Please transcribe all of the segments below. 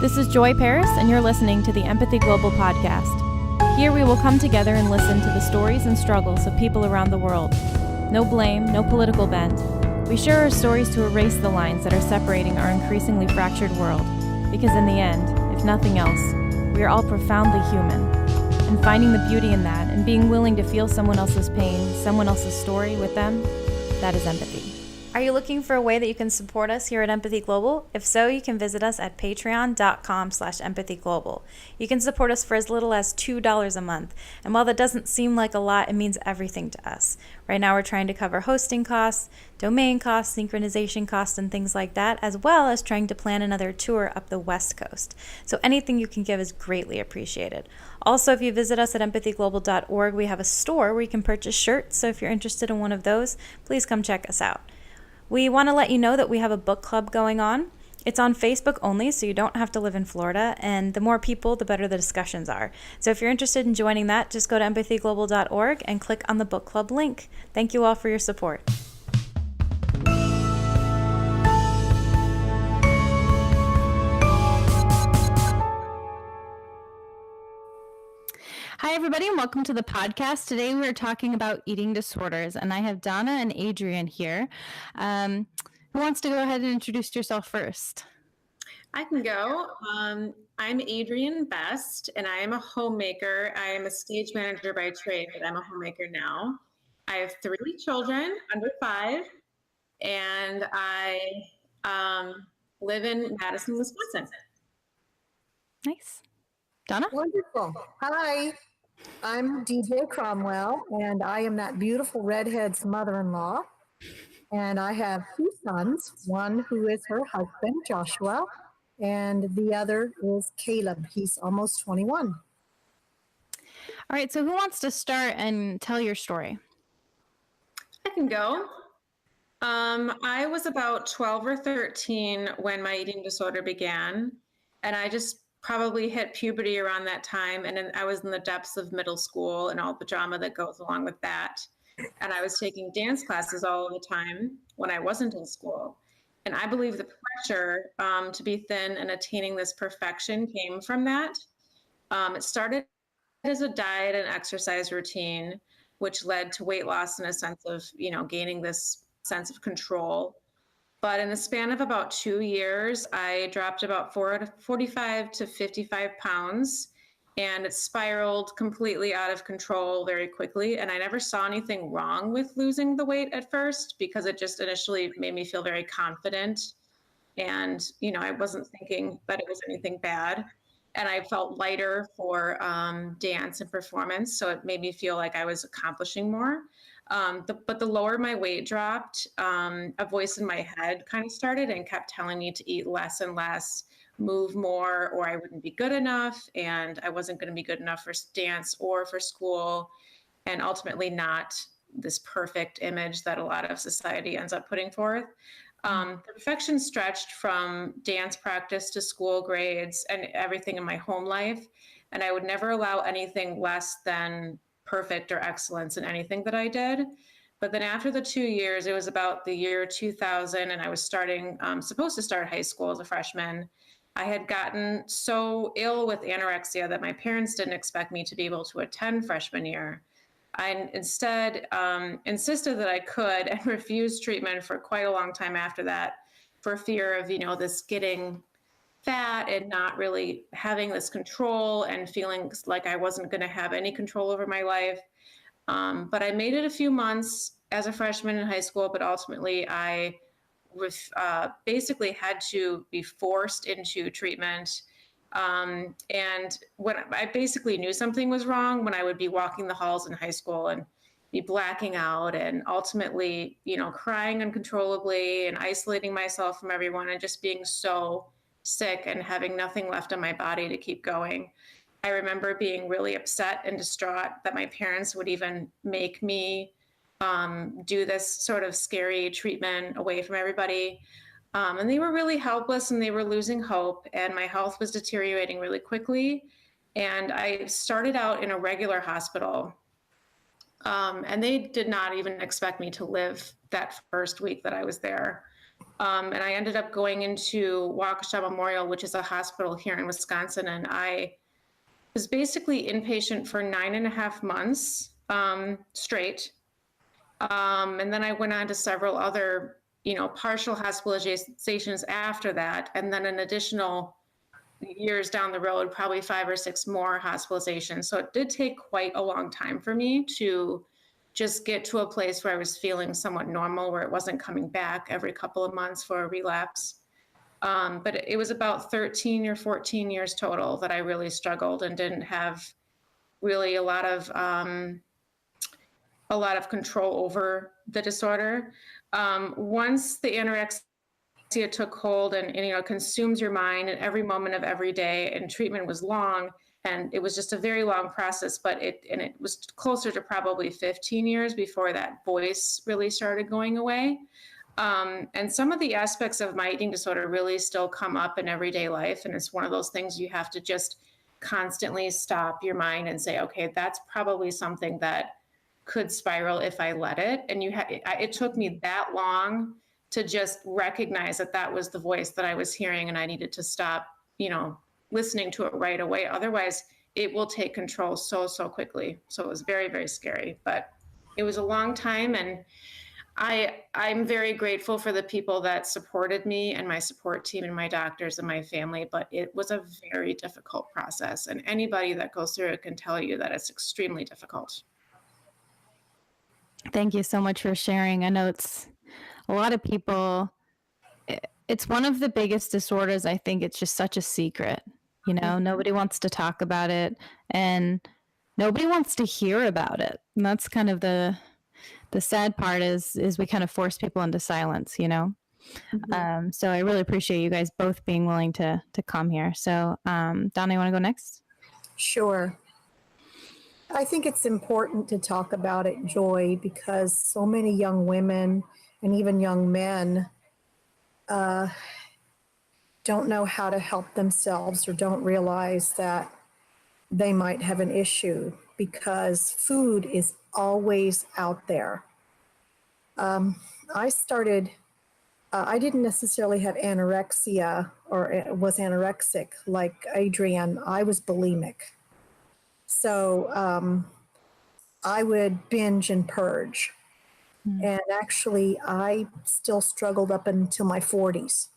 This is Joy Paris, and you're listening to the Empathy Global podcast. Here we will come together and listen to the stories and struggles of people around the world. No blame, no political bent. We share our stories to erase the lines that are separating our increasingly fractured world, because in the end, if nothing else, we are all profoundly human. And finding the beauty in that and being willing to feel someone else's pain, someone else's story with them, that is empathy. Are you looking for a way that you can support us here at Empathy Global? If so, you can visit us at patreon.com/empathyglobal. You can support us for as little as $2 a month. And while that doesn't seem like a lot, it means everything to us. Right now, we're trying to cover hosting costs, domain costs, synchronization costs, and things like that, as well as trying to plan another tour up the West Coast. So anything you can give is greatly appreciated. Also, if you visit us at empathyglobal.org, we have a store where you can purchase shirts. So if you're interested in one of those, please come check us out. We want to let you know that we have a book club going on. It's on Facebook only, so you don't have to live in Florida, and the more people, the better the discussions are. So if you're interested in joining that, just go to empathyglobal.org and click on the book club link. Thank you all for your support. Hi, everybody, and welcome to the podcast. Today we're talking about eating disorders, and I have Donna and Adrian here. Who wants to go ahead and introduce yourself first? I can go. I'm Adrian Best, and I am a homemaker. I am a stage manager by trade, but I'm a homemaker now. I have 3 children under 5, and I live in Madison, Wisconsin. Nice. Donna? Wonderful. Hi, I'm DJ Cromwell, and I am that beautiful redhead's mother-in-law. And I have 2 sons, one who is her husband, Joshua, and the other is Caleb. He's almost 21. All right, so who wants to start and tell your story? I can go. I was about 12 or 13 when my eating disorder began, and I just probably hit puberty around that time, and then I was in the depths of middle school and all the drama that goes along with that. And I was taking dance classes all the time when I wasn't in school. And I believe the pressure to be thin and attaining this perfection came from that. It started as a diet and exercise routine, which led to weight loss and a sense of, gaining this sense of control. But in the span of about 2 years, I dropped about 45 to 55 pounds, and it spiraled completely out of control very quickly. And I never saw anything wrong with losing the weight at first, because it just initially made me feel very confident. And, I wasn't thinking that it was anything bad. And I felt lighter for dance and performance. So it made me feel like I was accomplishing more. But the lower my weight dropped, a voice in my head kind of started and kept telling me to eat less and less, move more, or I wouldn't be good enough, and I wasn't going to be good enough for dance or for school, and ultimately not this perfect image that a lot of society ends up putting forth. The perfection stretched from dance practice to school grades and everything in my home life, and I would never allow anything less than perfect or excellence in anything that I did. But then after the 2 years, it was about the year 2000, and I was supposed to start high school as a freshman. I had gotten so ill with anorexia that my parents didn't expect me to be able to attend freshman year. I instead insisted that I could, and refused treatment for quite a long time after that, for fear of, this getting fat and not really having this control and feeling like I wasn't going to have any control over my life. But I made it a few months as a freshman in high school, but ultimately I basically had to be forced into treatment. And when I basically knew something was wrong when I would be walking the halls in high school and be blacking out and ultimately, crying uncontrollably and isolating myself from everyone and just being so sick and having nothing left in my body to keep going. I remember being really upset and distraught that my parents would even make me do this sort of scary treatment away from everybody. And they were really helpless and they were losing hope, and my health was deteriorating really quickly. And I started out in a regular hospital, and they did not even expect me to live that first week that I was there. And I ended up going into Waukesha Memorial, which is a hospital here in Wisconsin. And I was basically inpatient for 9.5 months straight. And then I went on to several other, partial hospitalizations after that. And then an additional years down the road, probably 5 or 6 more hospitalizations. So it did take quite a long time for me to just get to a place where I was feeling somewhat normal, where it wasn't coming back every couple of months for a relapse. But it was about 13 or 14 years total that I really struggled and didn't have really a lot of control over the disorder. Once the anorexia took hold and consumes your mind at every moment of every day, and treatment was long, and it was just a very long process, but it was closer to probably 15 years before that voice really started going away. And some of the aspects of my eating disorder really still come up in everyday life, and it's one of those things you have to just constantly stop your mind and say, okay, that's probably something that could spiral if I let it. And it took me that long to just recognize that that was the voice that I was hearing, and I needed to stop, listening to it right away. Otherwise, it will take control so quickly. So it was very, very scary, but it was a long time. And I'm very grateful for the people that supported me and my support team and my doctors and my family, but it was a very difficult process. And anybody that goes through it can tell you that it's extremely difficult. Thank you so much for sharing. I know it's a lot of people, it's one of the biggest disorders. I think it's just such a secret. Nobody wants to talk about it, and nobody wants to hear about it. And that's kind of the sad part is we kind of force people into silence, Mm-hmm. So I really appreciate you guys both being willing to come here. So Donna, you want to go next? Sure. I think it's important to talk about it, Joy, because so many young women and even young men don't know how to help themselves or don't realize that they might have an issue because food is always out there. I didn't necessarily have anorexia or was anorexic like Adrienne. I was bulimic. So I would binge and purge. And actually, I still struggled up until my 40s.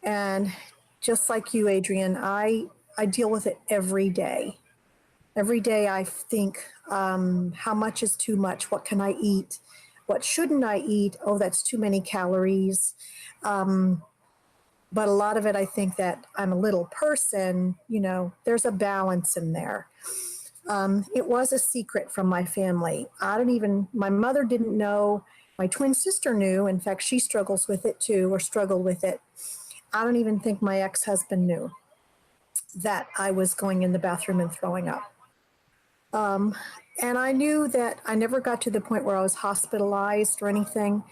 And just like you, Adrienne, I deal with it every day. Every day I think, how much is too much? What can I eat? What shouldn't I eat? Oh, that's too many calories. But a lot of it, I think that I'm a little person, there's a balance in there. It was a secret from my family. My mother didn't know. My twin sister knew. In fact, she struggles with it too, or struggled with it. I don't even think my ex-husband knew that I was going in the bathroom and throwing up. And I knew that I never got to the point where I was hospitalized or anything.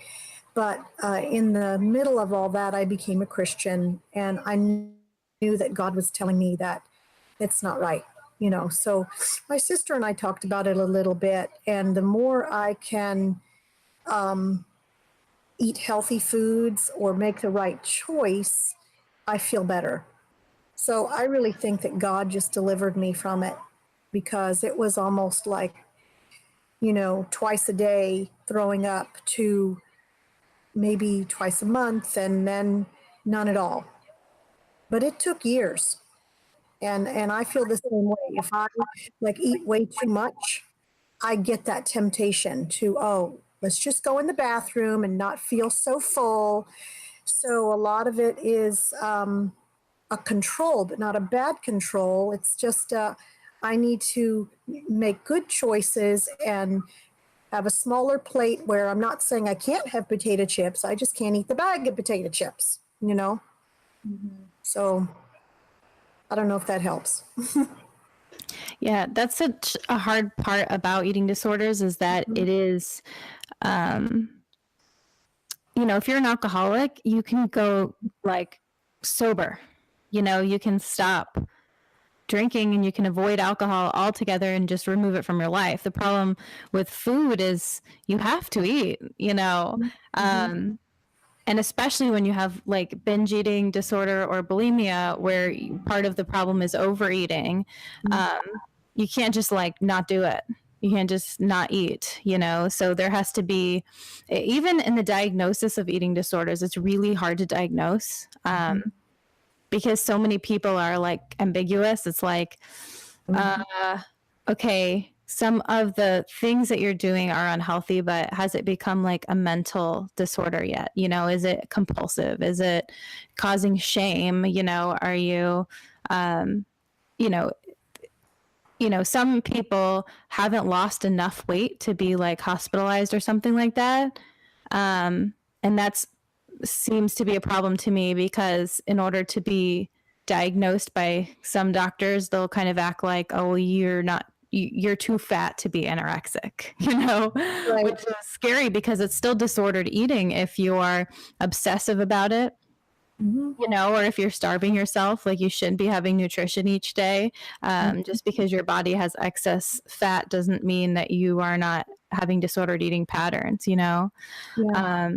But in the middle of all that, I became a Christian, and I knew that God was telling me that it's not right. So my sister and I talked about it a little bit, and the more I can eat healthy foods or make the right choice, I feel better. So I really think that God just delivered me from it, because it was almost like, twice a day throwing up to maybe twice a month and then none at all. But it took years. And I feel the same way. If I eat way too much, I get that temptation to, let's just go in the bathroom and not feel so full. So a lot of it is a control, but not a bad control. It's just I need to make good choices and have a smaller plate where I'm not saying I can't have potato chips. I just can't eat the bag of potato chips, Mm-hmm. So I don't know if that helps. Yeah, that's such a hard part about eating disorders is that it is, if you're an alcoholic, you can go sober, you can stop drinking and you can avoid alcohol altogether and just remove it from your life. The problem with food is you have to eat, Mm-hmm. And especially when you have like binge eating disorder or bulimia, where part of the problem is overeating, you can't just like not do it. You can't just not eat, you know? So there has to be, even in the diagnosis of eating disorders, it's really hard to diagnose because so many people are like ambiguous. It's like, okay, some of the things that you're doing are unhealthy, but has it become like a mental disorder yet? You know, is it compulsive? Is it causing shame? You know, are you, you know, some people haven't lost enough weight to be like hospitalized or something like that. And that's seems to be a problem to me because in order to be diagnosed by some doctors, they'll kind of act like, oh, you're too fat to be anorexic, you know, Right. which is scary because it's still disordered eating if you are obsessive about it. You know, or if you're starving yourself, like you shouldn't be having nutrition each day. Just because your body has excess fat doesn't mean that you are not having disordered eating patterns, you know? Yeah.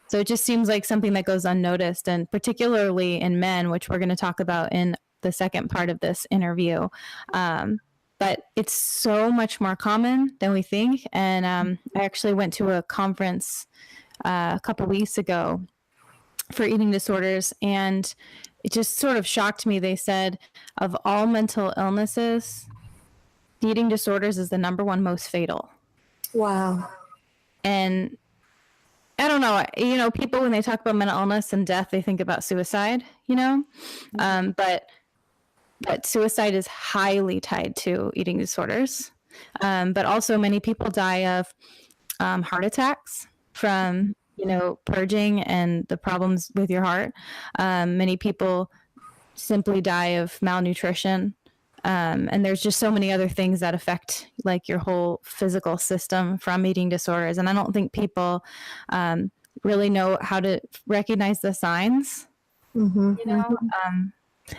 So it just seems like something that goes unnoticed, and particularly in men, which we're going to talk about in the second part of this interview. But it's so much more common than we think. And I actually went to a conference a couple weeks ago for eating disorders, and it just sort of shocked me. They said of all mental illnesses, eating disorders is the number one most fatal. Wow. And I don't know, you know, people when they talk about mental illness and death, they think about suicide, you know, but suicide is highly tied to eating disorders. But also many people die of heart attacks from, you know, purging and the problems with your heart. Many people simply die of malnutrition. And there's just so many other things that affect like your whole physical system from eating disorders. And I don't think people really know how to recognize the signs, you know?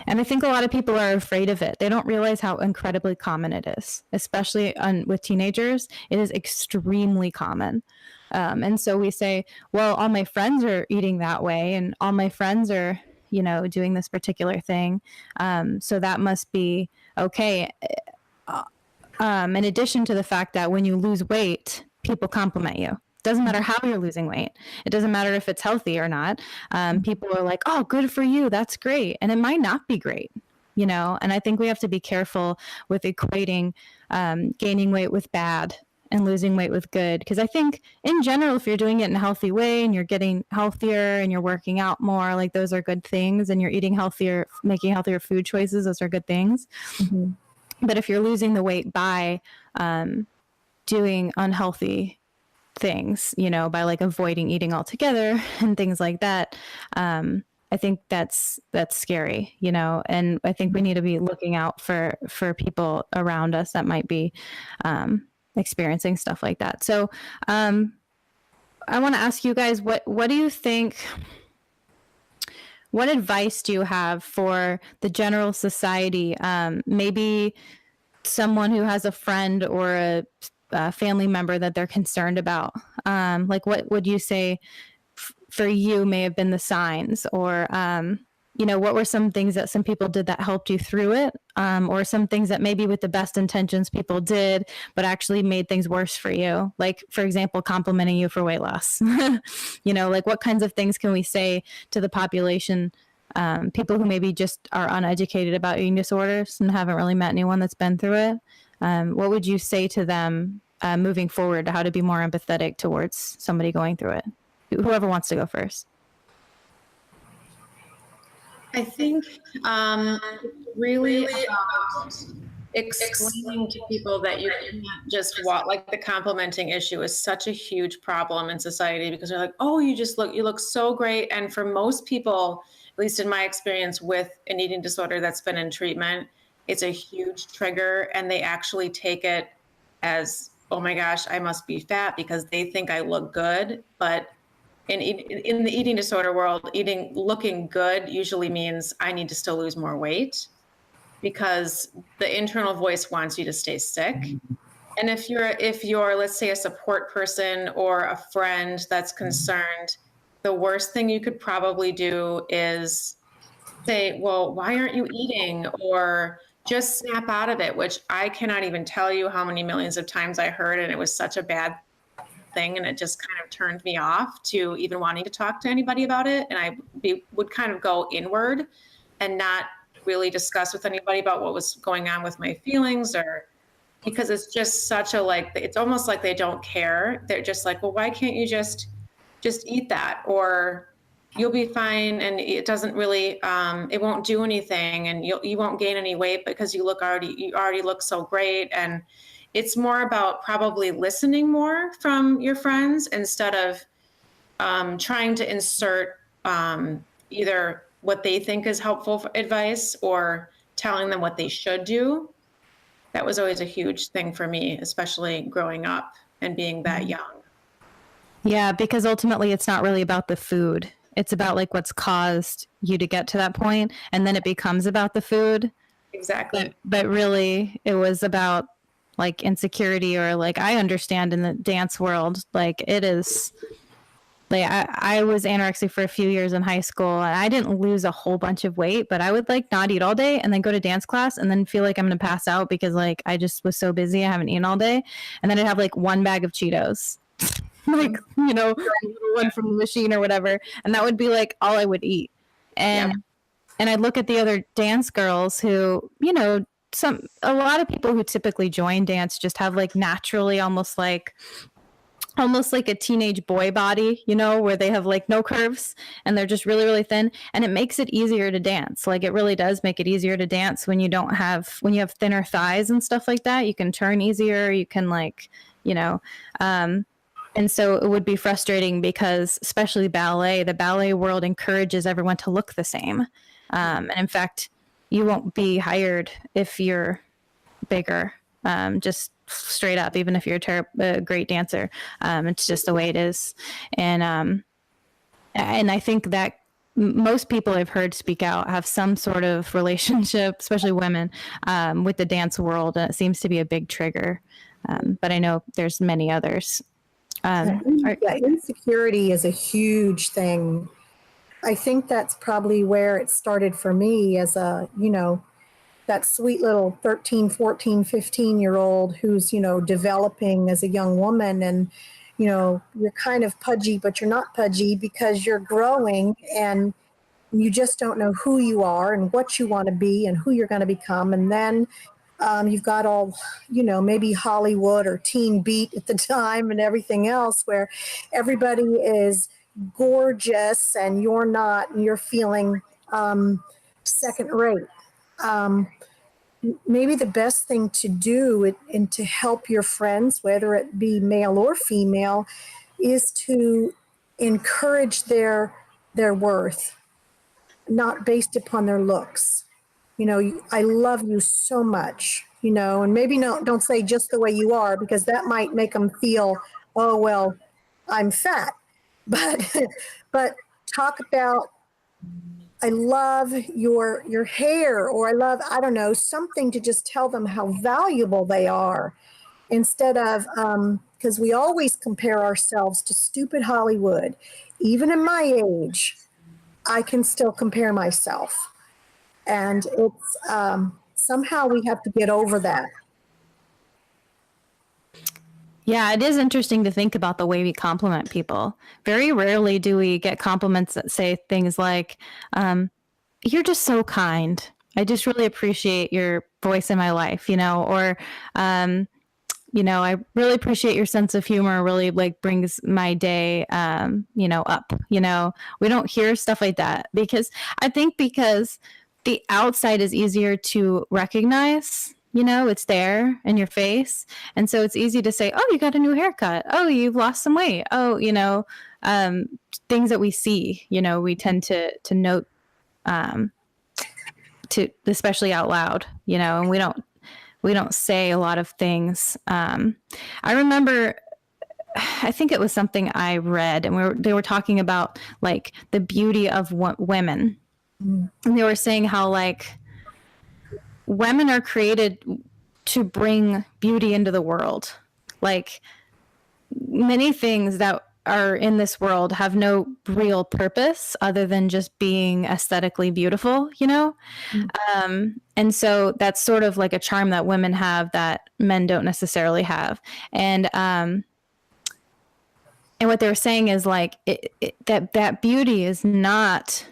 And I think a lot of people are afraid of it. They don't realize how incredibly common it is, especially with teenagers. It is extremely common. And so we say, well, all my friends are eating that way and all my friends are, you know, doing this particular thing. So that must be okay. In addition to the fact that when you lose weight, people compliment you. Doesn't matter how you're losing weight. It doesn't matter if it's healthy or not. People are like, oh, good for you. That's great. And it might not be great, you know? And I think we have to be careful with equating gaining weight with bad and losing weight with good. Because I think in general, if you're doing it in a healthy way and you're getting healthier and you're working out more, like those are good things. And you're eating healthier, making healthier food choices, those are good things. But if you're losing the weight by doing unhealthy things, you know, by like avoiding eating altogether and things like that, I think that's scary, you know. And I think we need to be looking out for people around us that might be experiencing stuff like that. So I want to ask you guys, what do you think, what advice do you have for the general society? Maybe someone who has a friend or a family member that they're concerned about. Like what would you say for you may have been the signs, or you know, what were some things that some people did that helped you through it, or some things that maybe with the best intentions people did but actually made things worse for you, like for example complimenting you for weight loss. You know, like what kinds of things can we say to the population, people who maybe just are uneducated about eating disorders and haven't really met anyone that's been through it? What would you say to them moving forward, how to be more empathetic towards somebody going through it? Whoever wants to go first. I think really about explaining to people that you can't just walk, like the complimenting issue is such a huge problem in society because they're like, oh, you look so great. And for most people, at least in my experience with an eating disorder that's been in treatment, it's a huge trigger and they actually take it as, oh my gosh, I must be fat because they think I look good. But in the eating disorder world, looking good usually means I need to still lose more weight because the internal voice wants you to stay sick. And if you're, let's say, a support person or a friend that's concerned, the worst thing you could probably do is say, well, why aren't you eating? Or just snap out of it, which I cannot even tell you how many millions of times I heard, and it was such a bad thing, and it just kind of turned me off to even wanting to talk to anybody about it. And would kind of go inward and not really discuss with anybody about what was going on with my feelings, or because it's just such a, like, it's almost like they don't care. They're just like, well, why can't you just eat that, or you'll be fine, and it doesn't really it won't do anything, and you won't gain any weight because you already look so great. And it's more about probably listening more from your friends instead of trying to insert either what they think is helpful advice or telling them what they should do. That was always a huge thing for me, especially growing up and being that young. Yeah, because ultimately it's not really about the food. It's about like what's caused you to get to that point, and then it becomes about the food. Exactly. But really it was about like insecurity, or like, I understand in the dance world, like it is like, I was anorexic for a few years in high school, and I didn't lose a whole bunch of weight, but I would like not eat all day and then go to dance class and then feel like I'm going to pass out because like I just was so busy. I haven't eaten all day. And then I'd have like one bag of Cheetos, like, you know, one from the machine or whatever. And that would be like all I would eat. And, and I'd look at the other dance girls who, you know, a lot of people who typically join dance just have like naturally almost like a teenage boy body, you know, where they have like no curves and they're just really, really thin. And it makes it easier to dance. Like it really does make it easier to dance when you have thinner thighs and stuff like that. You can turn easier. You can like, you know, and so it would be frustrating because especially ballet, the ballet world encourages everyone to look the same. And in fact, you won't be hired if you're bigger, just straight up, even if you're a great dancer. It's just the way it is. And I think that most people I've heard speak out have some sort of relationship, especially women, with the dance world. And it seems to be a big trigger. But I know there's many others. Insecurity is a huge thing. I think that's probably where it started for me as a, you know, that sweet little 13, 14, 15-year-old who's, you know, developing as a young woman. And, you know, you're kind of pudgy, but you're not pudgy because you're growing and you just don't know who you are and what you want to be and who you're going to become. And then you've got all, you know, maybe Hollywood or Teen Beat at the time and everything else where everybody is gorgeous and you're not, and you're feeling second rate. Maybe the best thing to do and to help your friends, whether it be male or female, is to encourage their worth, not based upon their looks. You know, I love you so much, you know, and maybe don't say just the way you are, because that might make them feel, oh, well, I'm fat. But talk about, I love your hair, or I don't know, something to just tell them how valuable they are, instead of, because we always compare ourselves to stupid Hollywood. Even in my age, I can still compare myself. And it's somehow we have to get over that. Yeah, it is interesting to think about the way we compliment people. Very rarely do we get compliments that say things like, you're just so kind. I just really appreciate your voice in my life, you know, or, you know, I really appreciate your sense of humor, really like brings my day, you know, up, you know. We don't hear stuff like that because the outside is easier to recognize. You know, it's there in your face. And so it's easy to say, oh, you got a new haircut. Oh, you've lost some weight. Oh, you know, things that we see, you know, we tend to note, to especially out loud, you know, and we don't say a lot of things. I remember, I think it was something I read, and they were talking about like the beauty of women. And they were saying how like women are created to bring beauty into the world. Like many things that are in this world have no real purpose other than just being aesthetically beautiful, you know? And so that's sort of like a charm that women have that men don't necessarily have. And what they were saying is like that beauty is not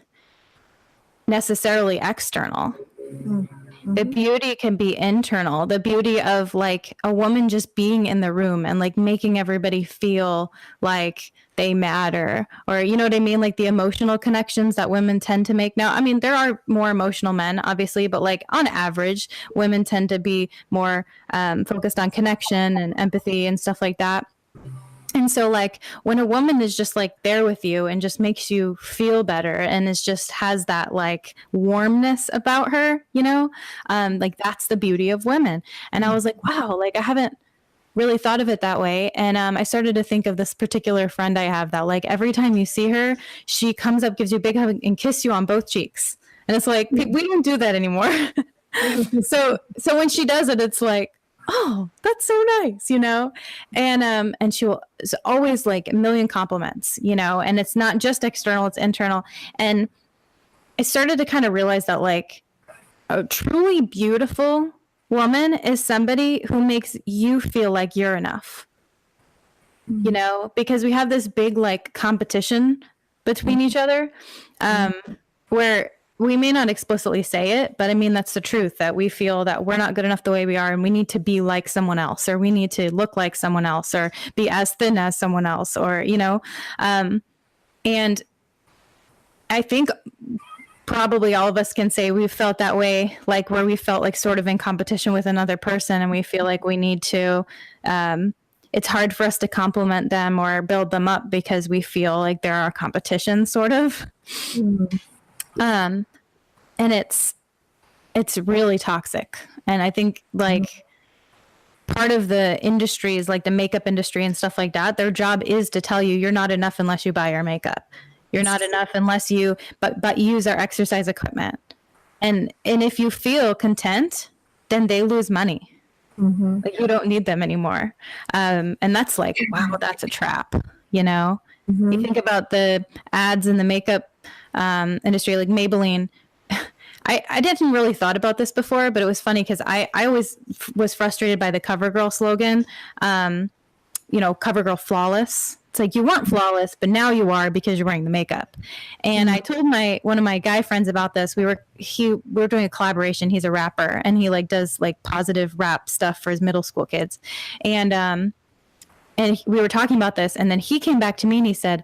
necessarily external. The beauty can be internal. The beauty of like a woman just being in the room and like making everybody feel like they matter, or you know what I mean? Like the emotional connections that women tend to make. Now, I mean, there are more emotional men, obviously, but like on average, women tend to be more focused on connection and empathy and stuff like that. And so like when a woman is just like there with you and just makes you feel better and is just has that like warmness about her, you know, like that's the beauty of women. And I was like, wow, like I haven't really thought of it that way. And I started to think of this particular friend I have that like every time you see her, she comes up, gives you a big hug and kiss you on both cheeks. And it's like, we don't do that anymore. So when she does it, it's like, oh, that's so nice, you know? And she'll always like a million compliments, you know, and it's not just external, it's internal. And I started to kind of realize that like a truly beautiful woman is somebody who makes you feel like you're enough, you know, because we have this big like competition between each other, where we may not explicitly say it, but I mean, that's the truth, that we feel that we're not good enough the way we are and we need to be like someone else, or we need to look like someone else, or be as thin as someone else, or, you know, and I think probably all of us can say we've felt that way, like where we felt like sort of in competition with another person and we feel like we need to, it's hard for us to compliment them or build them up because we feel like they're our competition sort of. And it's really toxic. And I think like part of the industry is like the makeup industry and stuff like that. Their job is to tell you you're not enough unless you buy our makeup. You're not enough unless you, but use our exercise equipment. And if you feel content, then they lose money. Like you don't need them anymore. And that's like, wow, that's a trap, you know? You think about the ads in the makeup industry, like Maybelline. I didn't really thought about this before, but it was funny because I always was frustrated by the CoverGirl slogan, you know, CoverGirl flawless. It's like, you weren't flawless, but now you are because you're wearing the makeup. And I told one of my guy friends about this. We were doing a collaboration. He's a rapper and he like does like positive rap stuff for his middle school kids. And we were talking about this, and then he came back to me and he said,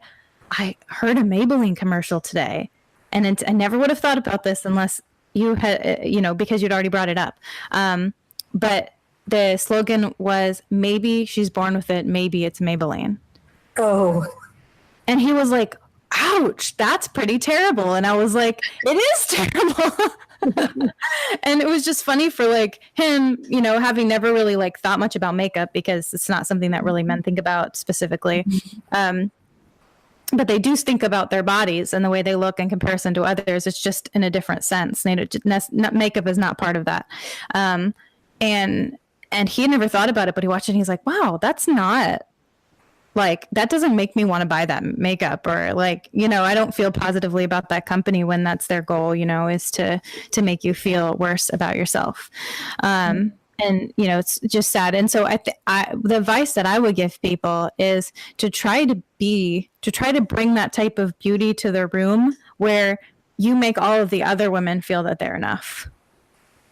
I heard a Maybelline commercial today, and I never would have thought about this unless you had, you know, because you'd already brought it up. But the slogan was, maybe she's born with it, maybe it's Maybelline. Oh. And he was like, ouch, that's pretty terrible. And I was like, it is terrible. And it was just funny for like him, you know, having never really like thought much about makeup because it's not something that really men think about specifically. But they do think about their bodies and the way they look in comparison to others. It's just in a different sense. Makeup is not part of that. And he had never thought about it, but he watched it and he's like, wow, that's not like, that doesn't make me want to buy that makeup, or like, you know, I don't feel positively about that company when that's their goal, you know, is to make you feel worse about yourself. And, you know, it's just sad. And so the advice that I would give people is to try to bring that type of beauty to the room where you make all of the other women feel that they're enough,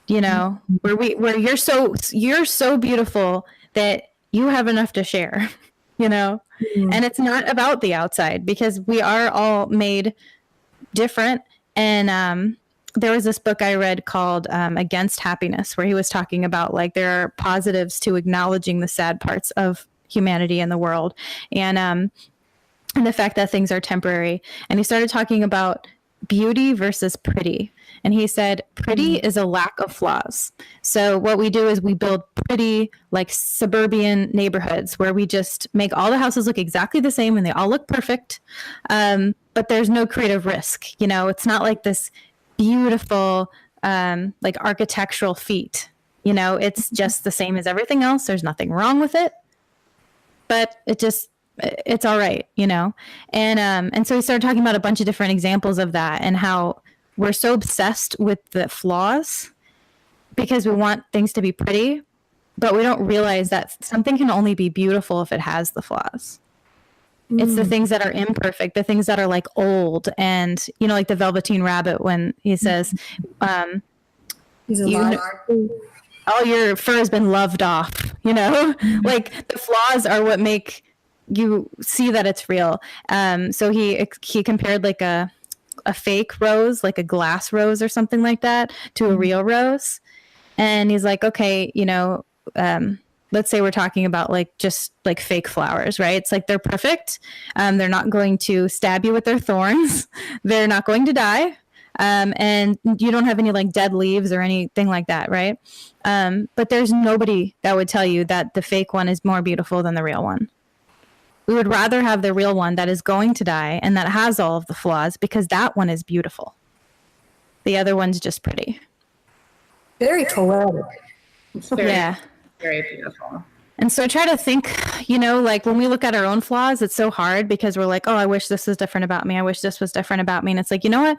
you know, where you're so beautiful that you have enough to share. You know, and it's not about the outside because we are all made different. And there was this book I read called Against Happiness, where he was talking about like there are positives to acknowledging the sad parts of humanity and the world, and the fact that things are temporary. And he started talking about beauty versus pretty. And he said, pretty is a lack of flaws. So what we do is we build pretty, like suburban neighborhoods where we just make all the houses look exactly the same and they all look perfect. But there's no creative risk. You know, it's not like this beautiful, like architectural feat. You know, it's just the same as everything else. There's nothing wrong with it, but it just it's all right, you know? And so we started talking about a bunch of different examples of that and how we're so obsessed with the flaws because we want things to be pretty, but we don't realize that something can only be beautiful if it has the flaws. It's the things that are imperfect, the things that are like old, and you know, like the Velveteen Rabbit when he says, He's you alive. all your fur has been loved off, you know. Like the flaws are what make you see that it's real. So he compared like a fake rose, like a glass rose or something like that, to a real rose. And he's like, okay, you know, let's say we're talking about like just like fake flowers, right? It's like they're perfect. They're not going to stab you with their thorns. They're not going to die. And you don't have any like dead leaves or anything like that, right? But there's nobody that would tell you that the fake one is more beautiful than the real one. We would rather have the real one that is going to die and that has all of the flaws because that one is beautiful. The other one's just pretty. Very poetic. It's very, Yeah. very beautiful. And so I try to think, you know, like when we look at our own flaws, it's so hard because we're like, oh, I wish this was different about me. I wish this was different about me. And it's like, you know what?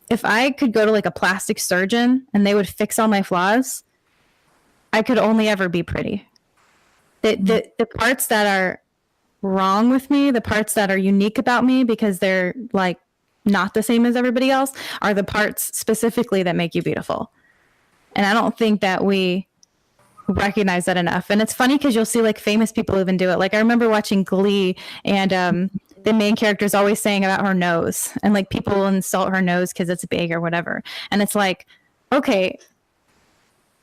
If I could go to like a plastic surgeon and they would fix all my flaws, I could only ever be pretty. The parts that are wrong with me, the parts that are unique about me because they're like not the same as everybody else, are the parts specifically that make you beautiful. And I don't think that we recognize that enough. And it's funny because you'll see like famous people even do it. Like I remember watching Glee, and the main character is always saying about her nose, and like people insult her nose because it's big or whatever. And it's like, okay,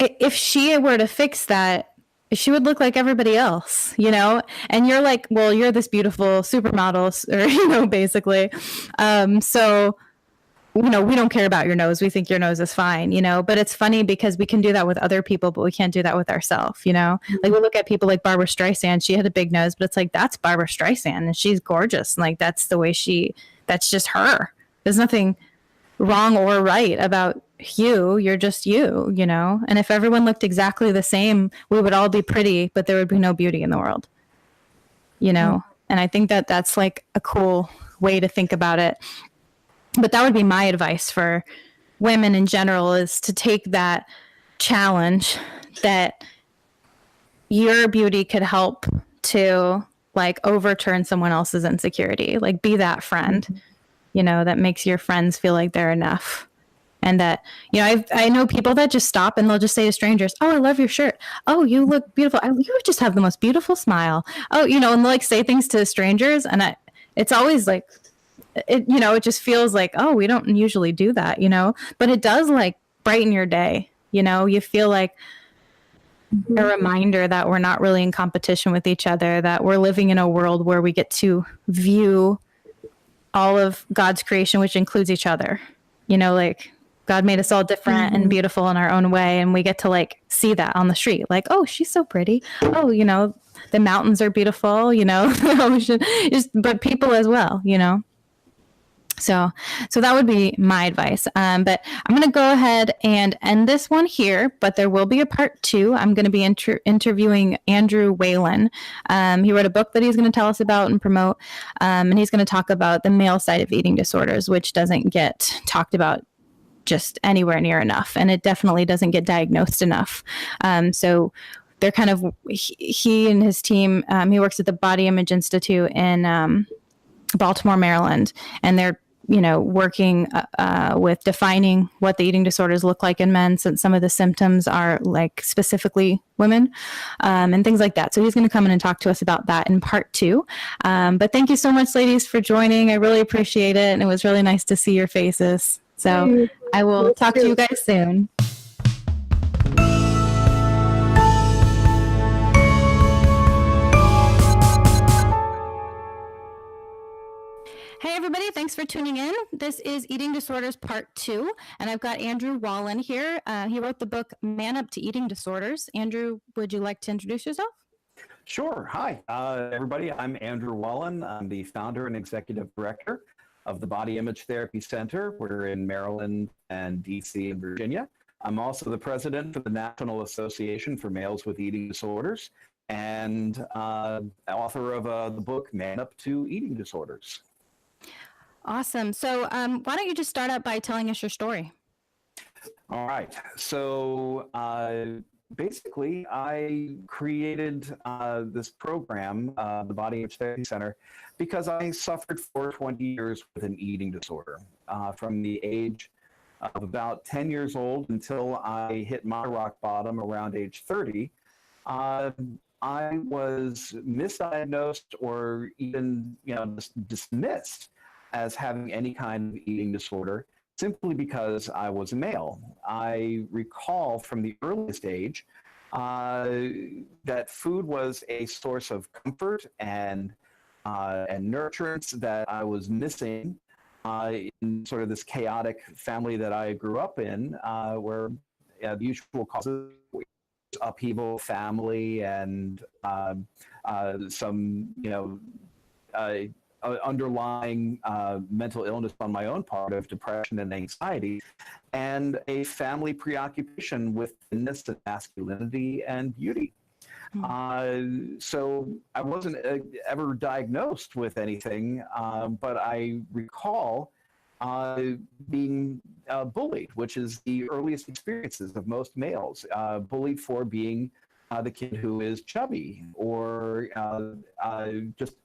if she were to fix that, she would look like everybody else, you know? And you're like, well, you're this beautiful supermodel, or, you know, basically. So, you know, we don't care about your nose. We think your nose is fine, you know? But it's funny because we can do that with other people, but we can't do that with ourselves, you know? Like we look at people like Barbara Streisand. She had a big nose, but it's like, that's Barbara Streisand and she's gorgeous. And like, that's the way that's just her. There's nothing wrong or right about you're just you know? And if everyone looked exactly the same, we would all be pretty, but there would be no beauty in the world, you know? And I think that that's like a cool way to think about it. But that would be my advice for women in general, is to take that challenge that your beauty could help to like overturn someone else's insecurity. Like be that friend, you know, that makes your friends feel like they're enough. And that, you know, I know people that just stop and they'll just say to strangers, oh, I love your shirt. Oh, you look beautiful. You just have the most beautiful smile. Oh, you know, and they'll like say things to strangers. And it's always like, it, you know, it just feels like, oh, we don't usually do that, you know, but it does like brighten your day. You know, you feel like a reminder that we're not really in competition with each other, that we're living in a world where we get to view all of God's creation, which includes each other. You know, like God made us all different and beautiful in our own way. And we get to like see that on the street. Like, oh, she's so pretty. Oh, you know, the mountains are beautiful, you know, the ocean, but people as well, you know. So that would be my advice. But I'm going to go ahead and end this one here, but there will be a part 2. I'm going to be interviewing Andrew Whalen. He wrote a book that he's going to tell us about and promote. And he's going to talk about the male side of eating disorders, which doesn't get talked about just anywhere near enough. And it definitely doesn't get diagnosed enough. So they're kind of, he and his team, he works at the Body Image Institute in Baltimore, Maryland, and they're, you know, working with defining what the eating disorders look like in men, since some of the symptoms are like specifically women, and things like that. So he's going to come in and talk to us about that in part 2. But thank you so much, ladies, for joining. I really appreciate it. And it was really nice to see your faces. So I will talk to you guys soon. Hey everybody, thanks for tuning in. This is Eating Disorders Part 2, and I've got Andrew Whalen here. He wrote the book Man Up to Eating Disorders. Andrew, would you like to introduce yourself? Sure. Hi, everybody. I'm Andrew Whalen. I'm the founder and executive director of the Body Image Therapy Center. We're in Maryland and DC and Virginia. I'm also the president for the National Association for Males with Eating Disorders. and author of the book Man Up to Eating Disorders. Awesome. So why don't you just start out by telling us your story? All right. So basically, I created this program, the Body Image Therapy Center, because I suffered for 20 years with an eating disorder. From the age of about 10 years old until I hit my rock bottom around age 30, I was misdiagnosed or even dismissed as having any kind of eating disorder, simply because I was a male. I recall from the earliest age that food was a source of comfort and nurturance that I was missing in sort of this chaotic family that I grew up in, where the usual causes upheaval, family, and some underlying mental illness on my own part of depression and anxiety, and a family preoccupation with thinness and masculinity and beauty. So I wasn't ever diagnosed with anything, but I recall being bullied, which is the earliest experiences of most males, bullied for being the kid who is chubby or just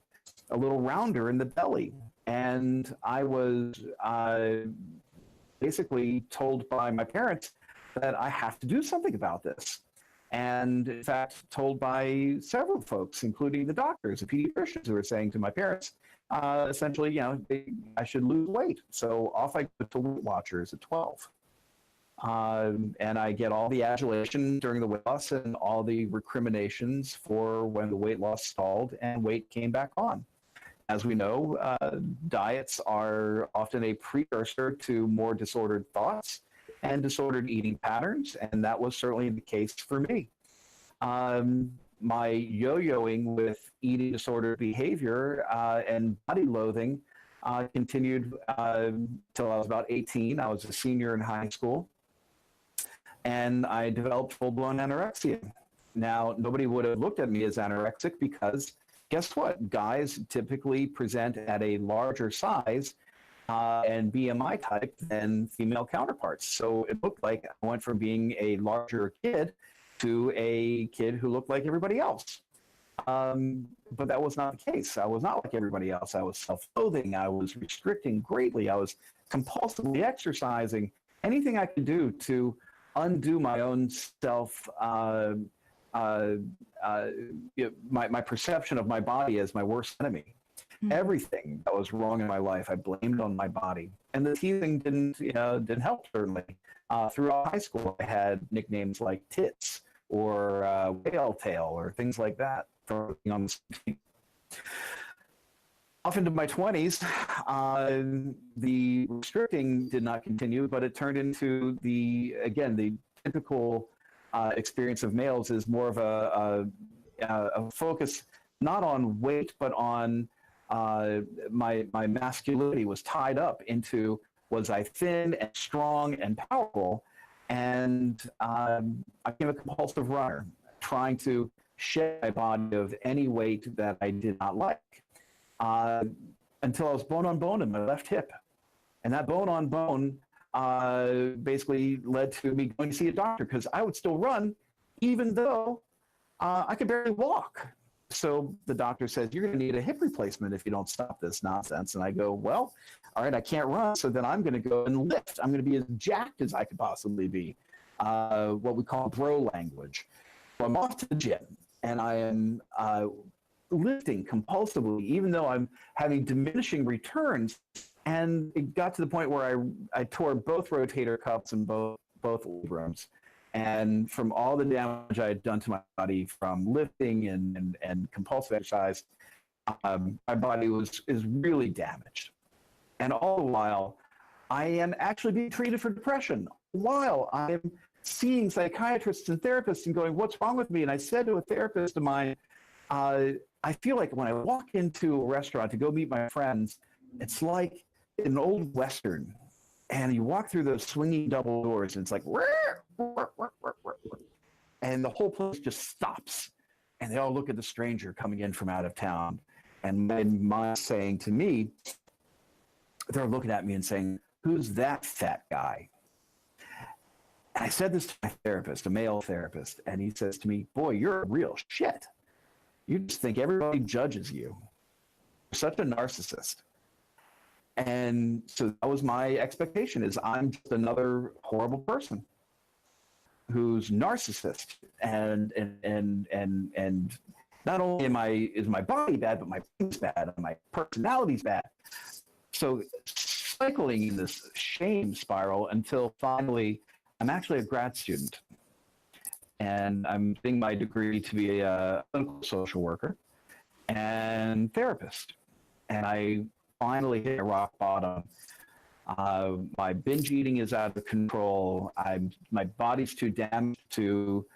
a little rounder in the belly. And I was basically told by my parents that I have to do something about this. And in fact, told by several folks, including the doctors, the pediatricians, who were saying to my parents, essentially, I should lose weight. So off I go to Weight Watchers at 12. And I get all the adulation during the weight loss and all the recriminations for when the weight loss stalled and weight came back on. As we know, diets are often a precursor to more disordered thoughts and disordered eating patterns, and that was certainly the case for me. My yo-yoing with eating disordered behavior and body loathing continued till I was about 18. I was a senior in high school, and I developed full-blown anorexia. Now, nobody would have looked at me as anorexic because guess what? Guys typically present at a larger size and BMI type than female counterparts. So it looked like I went from being a larger kid to a kid who looked like everybody else. But that was not the case. I was not like everybody else. I was self-loathing. I was restricting greatly. I was compulsively exercising. Anything I could do to undo my own my perception of my body as my worst enemy. Everything that was wrong in my life, I blamed on my body, and the teasing didn't help. Certainly, throughout high school, I had nicknames like Tits or Whale Tail or things like that for being on the street. Off into my 20s, the restricting did not continue, but it turned into the typical experience of males is more of a focus not on weight, but on my masculinity was tied up into, was I thin and strong and powerful? And I became a compulsive runner, trying to shed my body of any weight that I did not like, until I was bone on bone in my left hip. And that bone on bone basically led to me going to see a doctor, because I would still run even though I could barely walk. So the doctor says, you're going to need a hip replacement if you don't stop this nonsense. And I go, well, all right, I can't run, so then I'm going to go and lift. I'm going to be as jacked as I could possibly be, what we call bro language. So I'm off to the gym, and I am lifting compulsively, even though I'm having diminishing returns. And it got to the point where I tore both rotator cuffs and both labrums. And from all the damage I had done to my body from lifting and compulsive exercise, my body is really damaged. And all the while, I am actually being treated for depression, while I am seeing psychiatrists and therapists and going, what's wrong with me? And I said to a therapist of mine, I feel like when I walk into a restaurant to go meet my friends, it's like an old Western. And you walk through those swinging double doors, and it's like, and the whole place just stops. and they all look at the stranger coming in from out of town. And then my saying to me, they're looking at me and saying, "Who's that fat guy?" And I said this to my therapist, a male therapist, and he says to me, "Boy, you're a real shit. You just think everybody judges you. You're such a narcissist." And so that was my expectation, is I'm just another horrible person who's narcissist. And not only is my body bad, but my brain's bad and my personality's bad. So cycling in this shame spiral until finally I'm actually a grad student. And I'm getting my degree to be a clinical social worker and therapist. And I finally hit a rock bottom. My binge eating is out of control. My body's too damaged to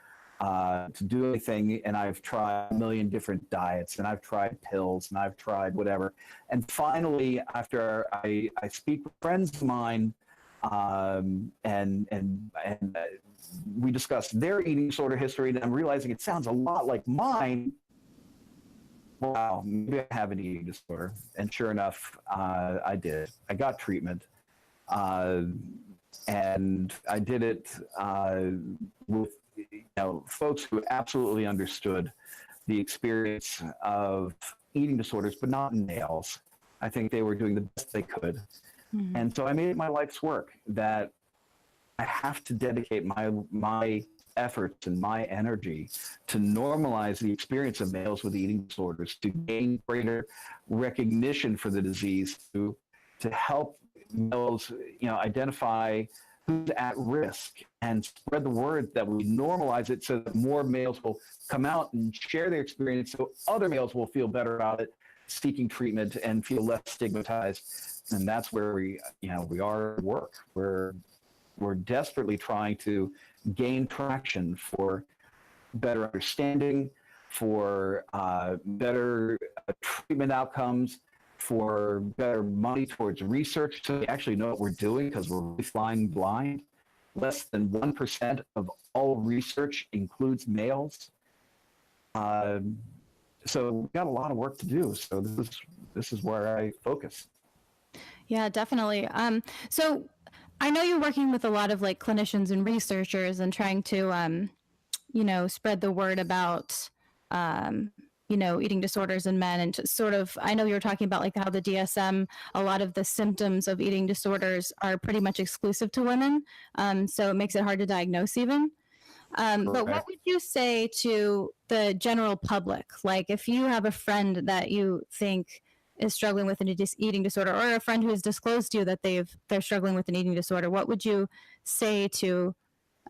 do anything, and I've tried a million different diets, and I've tried pills, and I've tried whatever. And finally, after I speak with friends of mine, and we discuss their eating disorder history, and I'm realizing it sounds a lot like mine. Wow, maybe I have an eating disorder. And sure enough, I did. I got treatment. And I did it with folks who absolutely understood the experience of eating disorders, but not males. I think they were doing the best they could. Mm-hmm. And so I made it my life's work that I have to dedicate my efforts and my energy to normalize the experience of males with eating disorders, to gain greater recognition for the disease, to help males, identify who's at risk and spread the word that we normalize it so that more males will come out and share their experience, so other males will feel better about it, seeking treatment and feel less stigmatized. And that's where we are at work. We're desperately trying to gain traction for better understanding, for better treatment outcomes, for better money towards research, so we actually know what we're doing, because we're really flying blind. Less than 1% of all research includes males. So we've got a lot of work to do. So this is where I focus. Yeah, definitely. So I know you're working with a lot of clinicians and researchers and trying to, spread the word about, eating disorders in men, and sort of, I know you were talking about how the DSM, a lot of the symptoms of eating disorders are pretty much exclusive to women. So it makes it hard to diagnose even. But what would you say to the general public? If you have a friend that you think is struggling with an eating disorder, or a friend who has disclosed to you that they're struggling with an eating disorder, what would you say to,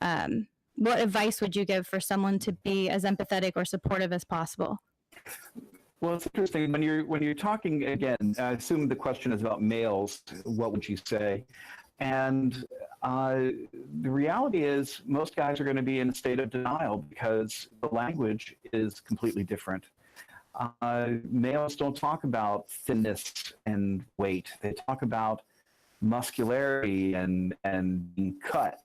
what advice would you give for someone to be as empathetic or supportive as possible? Well, it's interesting when you're talking again. I assume the question is about males. What would you say? And the reality is, most guys are going to be in a state of denial because the language is completely different. Males don't talk about thinness and weight. They talk about muscularity and being cut.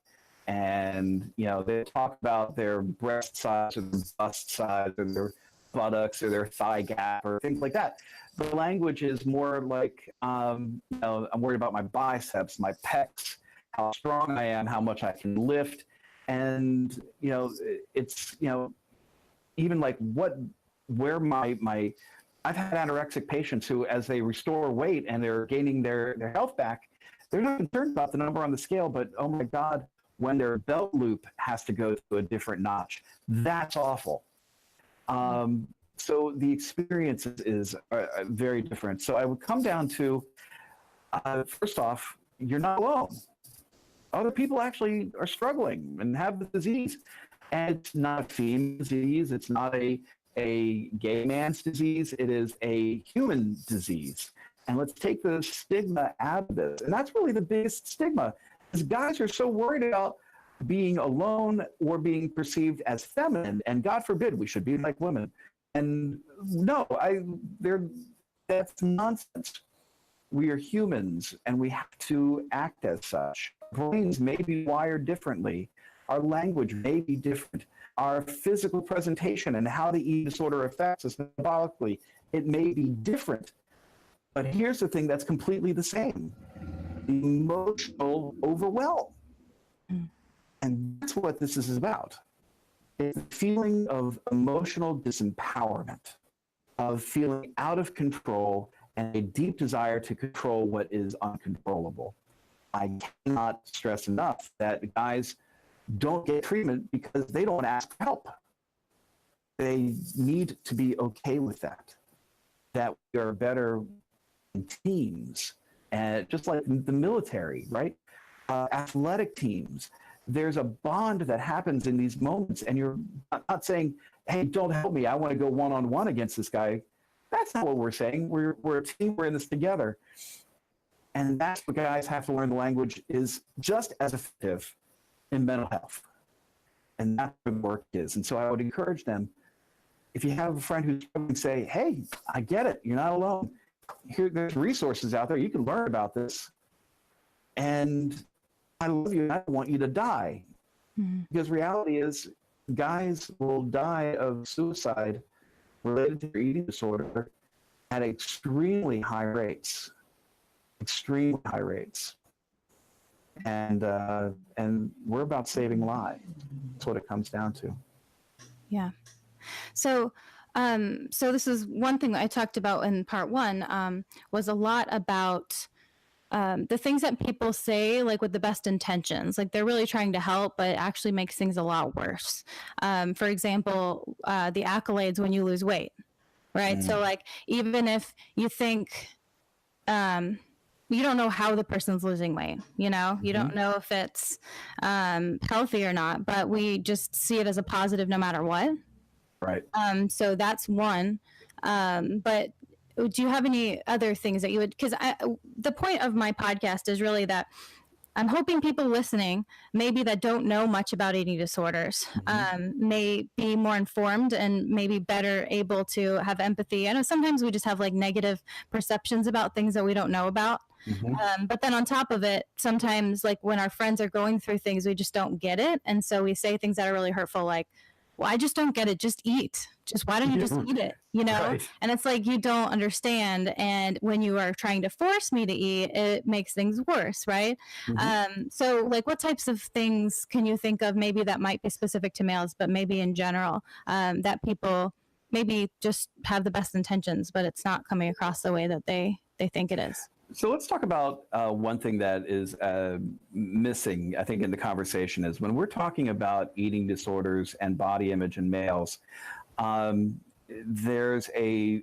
And, they talk about their breast size or their bust size or their buttocks or their thigh gap or things like that. The language is more like, I'm worried about my biceps, my pecs, how strong I am, how much I can lift. And, it's, even where I've had anorexic patients who, as they restore weight and they're gaining their health back, they're not concerned about the number on the scale, but oh my God, when their belt loop has to go to a different notch, that's awful. So the experience is very different. So I would come down to, first off, you're not alone. Other people actually are struggling and have the disease. And it's not a female disease. It's not a gay man's disease. It is a human disease. And let's take the stigma out of this. And that's really the biggest stigma, because guys are so worried about being alone or being perceived as feminine. And God forbid we should be like women. And no, that's nonsense. We are humans, and we have to act as such. Brains may be wired differently, Our language may be different. Our physical presentation and how the eating disorder affects us metabolically, it may be different. But here's the thing that's completely the same: the emotional overwhelm. And that's what this is about. It's a feeling of emotional disempowerment, of feeling out of control, and a deep desire to control what is uncontrollable. I cannot stress enough that guys don't get treatment because they don't ask for help. They need to be okay with that, that we are better in teams, and just like the military, right? Athletic teams. There's a bond that happens in these moments, and you're not saying, hey, don't help me, I want to go one-on-one against this guy. That's not what we're saying. We're a team, we're in this together. And that's what guys have to learn. The language is just as effective in mental health. And that's where the work is. And so I would encourage them, if you have a friend who's struggling, say, hey, I get it, you're not alone. There's resources out there, you can learn about this. And I love you, and I don't want you to die. Because reality is, guys will die of suicide related to their eating disorder at extremely high rates. Extremely high rates. And we're about saving lives. That's what it comes down to. Yeah. So this is one thing that I talked about in part one, was a lot about the things that people say, like with the best intentions, like they're really trying to help, but it actually makes things a lot worse. For example, the accolades when you lose weight, right? So like, even if you think, you don't know how the person's losing weight, you know, you don't know if it's healthy or not, but we just see it as a positive no matter what. Right. So that's one. But do you have any other things that you would, because the point of my podcast is really that I'm hoping people listening, maybe that don't know much about eating disorders, may be more informed and maybe better able to have empathy. I know sometimes we just have like negative perceptions about things that we don't know about. But then on top of it, sometimes like when our friends are going through things, we just don't get it. And so we say things that are really hurtful, like, well, I just don't get it. Just eat. Just why don't you just eat it? You know? Right. And it's like, you don't understand. And when you are trying to force me to eat, it makes things worse, right? So like, what types of things can you think of maybe that might be specific to males, but maybe in general, that people maybe just have the best intentions, but it's not coming across the way that they think it is? So let's talk about one thing that is missing, I think, in the conversation is when we're talking about eating disorders and body image in males, there's a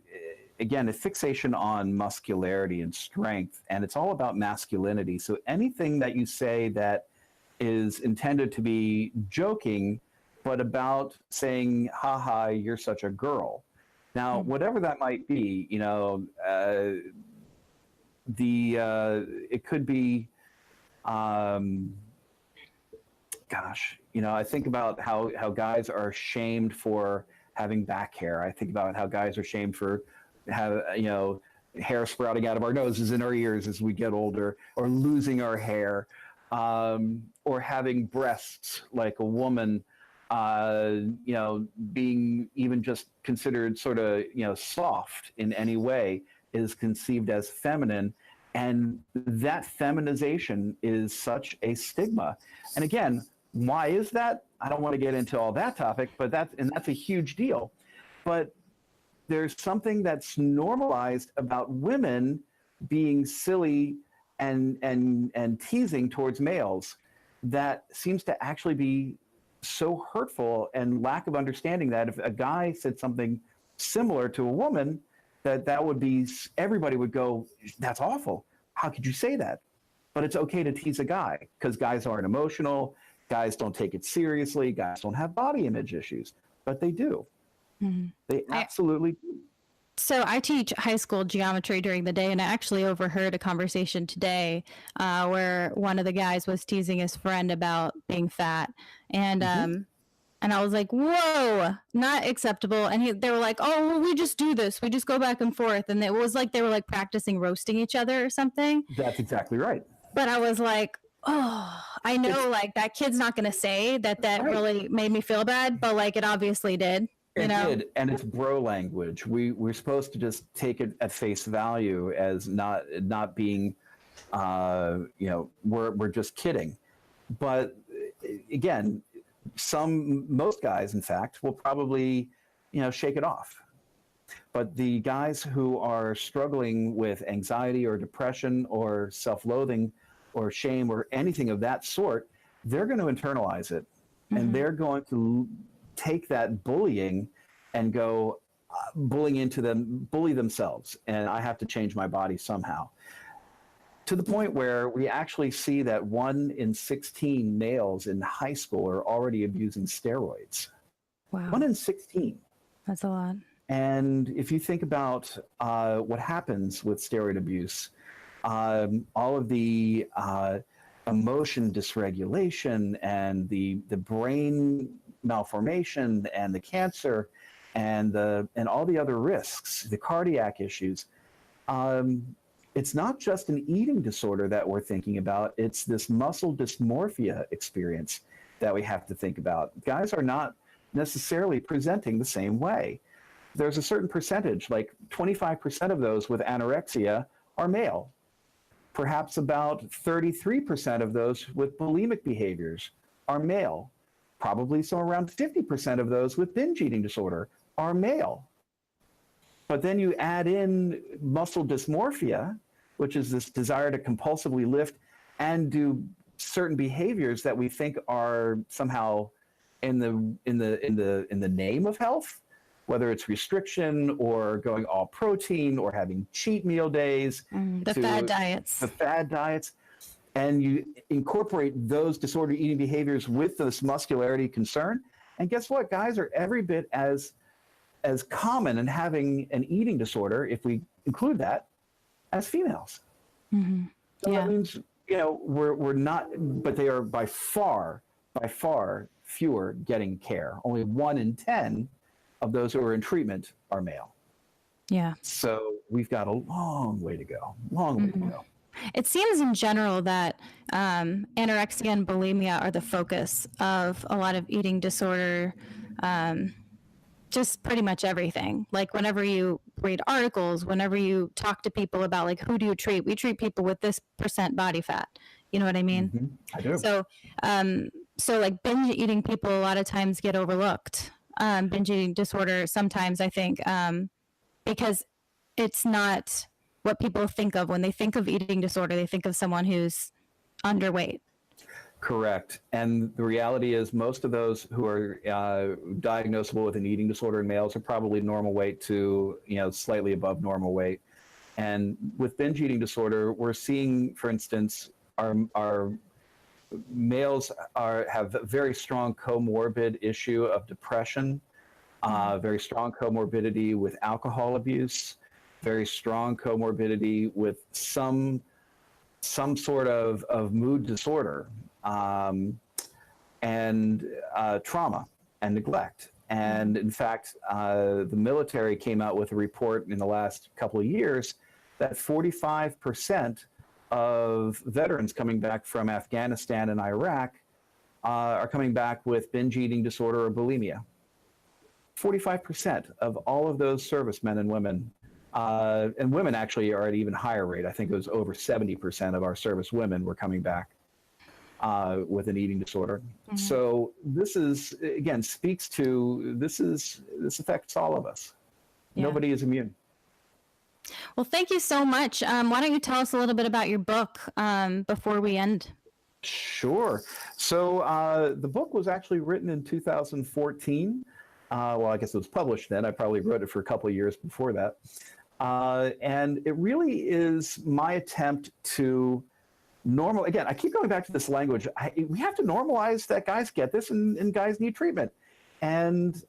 fixation on muscularity and strength, and it's all about masculinity. So anything that you say that is intended to be joking, but about saying, haha, you're such a girl. Now, whatever that might be, you know, it could be, I think about how guys are shamed for having back hair. I think about how guys are shamed for hair sprouting out of our noses and our ears as we get older, or losing our hair, or having breasts like a woman, being even just considered sort of, soft in any way is conceived as feminine. And that feminization is such a stigma. And again, why is that? I don't want to get into all that topic, but that's a huge deal. But there's something that's normalized about women being silly and teasing towards males that seems to actually be so hurtful, and lack of understanding that if a guy said something similar to a woman, that would be, everybody would go, that's awful. How could you say that? But it's okay to tease a guy because guys aren't emotional. Guys don't take it seriously. Guys don't have body image issues, but they do. They absolutely do. So I teach high school geometry during the day, and I actually overheard a conversation today where one of the guys was teasing his friend about being fat. And I was like, whoa, not acceptable. And they were like, oh, well, we just do this. We just go back and forth. And it was like they were like practicing roasting each other or something. That's exactly right. But I was like, Oh, I know, like that kid's not going to say that Right. really made me feel bad, but like it obviously did. You It know? did, and it's bro language. We're supposed to just take it at face value as not being, we're just kidding. But again, most guys, in fact, will probably, shake it off. But the guys who are struggling with anxiety or depression or self-loathing or shame or anything of that sort, they're going to internalize it, and they're going to take that bullying and go bully themselves. And I have to change my body somehow. To the point where we actually see that 1 in 16 males in high school are already abusing steroids. Wow. 1 in 16. That's a lot. And if you think about what happens with steroid abuse, all of the emotion dysregulation and the brain malformation and the cancer and all the other risks, the cardiac issues, it's not just an eating disorder that we're thinking about. It's this muscle dysmorphia experience that we have to think about. Guys are not necessarily presenting the same way. There's a certain percentage, like 25% of those with anorexia are male. Perhaps about 33% of those with bulimic behaviors are male. Probably somewhere around 50% of those with binge eating disorder are male. But then you add in muscle dysmorphia, which is this desire to compulsively lift and do certain behaviors that we think are somehow in the name of health, whether it's restriction or going all protein or having cheat meal days. The fad diets. The fad diets. And you incorporate those disordered eating behaviors with this muscularity concern. And guess what? Guys are every bit as common in having an eating disorder, if we include that, as females. So that means, we're not, but they are by far fewer getting care. Only 1 in 10 of those who are in treatment are male. Yeah. So we've got a long way to go. Long way to go. It seems in general that anorexia and bulimia are the focus of a lot of eating disorder, just pretty much everything. Like whenever you read articles, whenever you talk to people about like, who do you treat? We treat people with this % body fat. You know what I mean? I do. So like binge eating people a lot of times get overlooked. Binge eating disorder sometimes, I think, because it's not what people think of when they think of eating disorder. They think of someone who's underweight. Correct. And the reality is most of those who are diagnosable with an eating disorder in males are probably normal weight to, slightly above normal weight. And with binge eating disorder, we're seeing, for instance, our males have a very strong comorbid issue of depression, very strong comorbidity with alcohol abuse, very strong comorbidity with some sort of mood disorder, and trauma and neglect. And in fact, the military came out with a report in the last couple of years that 45% of veterans coming back from Afghanistan and Iraq are coming back with binge eating disorder or bulimia. 45% of all of those servicemen and women, and women actually are at an even higher rate. I think it was over 70% of our service women were coming back with an eating disorder. So this is, again, speaks to, this affects all of us. Yeah. Nobody is immune. Well, thank you so much. Why don't you tell us a little bit about your book before we end? Sure. So the book was actually written in 2014. Well, I guess it was published then. I probably wrote it for a couple of years before that. And it really is my attempt to again, I keep going back to this language. We have to normalize that guys get this and guys need treatment. And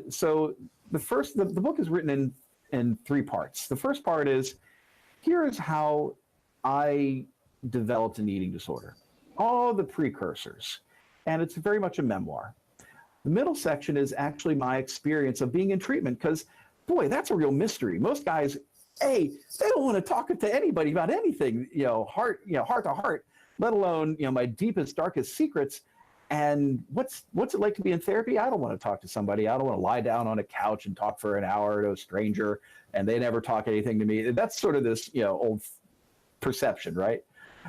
so the book is written in 3 parts. The first part is, here's how I developed an eating disorder, all the precursors, and it's very much a memoir. The middle section is actually my experience of being in treatment, because boy, that's a real mystery. Most guys, they don't want to talk to anybody about anything, heart to heart. let alone, my deepest, darkest secrets. And what's it like to be in therapy? I don't want to talk to somebody. I don't want to lie down on a couch and talk for an hour to a stranger and they never talk anything to me. That's sort of this, old perception, right?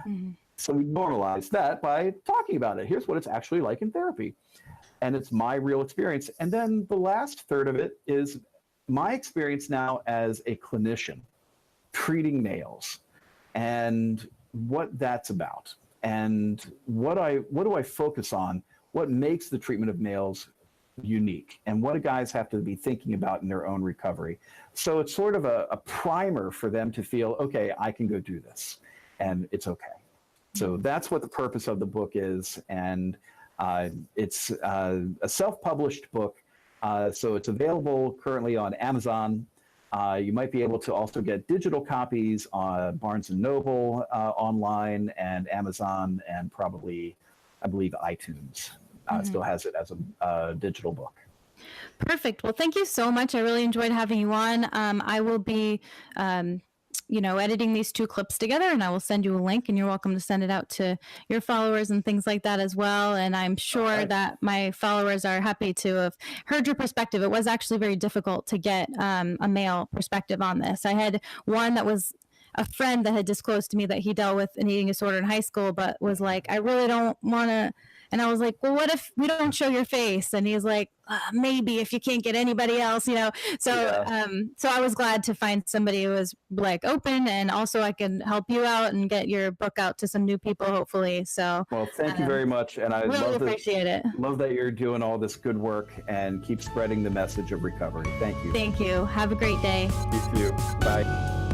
Mm-hmm. So we normalize that by talking about it. Here's what it's actually like in therapy. And it's my real experience. And then the last third of it is my experience now as a clinician treating males and what that's about. And what do I focus on? What makes the treatment of males unique? And what do guys have to be thinking about in their own recovery? So it's sort of a primer for them to feel, okay, I can go do this and it's okay. So that's what the purpose of the book is. And it's a self-published book. So it's available currently on Amazon. You might be able to also get digital copies on Barnes & Noble online and Amazon and probably, I believe, iTunes still has it as a digital book. Perfect. Well, thank you so much. I really enjoyed having you on. I will be, editing these 2 clips together, and I will send you a link, and you're welcome to send it out to your followers and things like that as well. And I'm sure that my followers are happy to have heard your perspective. It was actually very difficult to get a male perspective on this. I had one that was a friend that had disclosed to me that he dealt with an eating disorder in high school, but was like, I really don't want to. And I was like, well, what if we don't show your face? And he's like, maybe if you can't get anybody else, So, so I was glad to find somebody who was like open, and also I can help you out and get your book out to some new people, hopefully. So, well, thank you very much. And I really appreciate it. Love that you're doing all this good work and keep spreading the message of recovery. Thank you. Thank you. Have a great day. You too. Bye.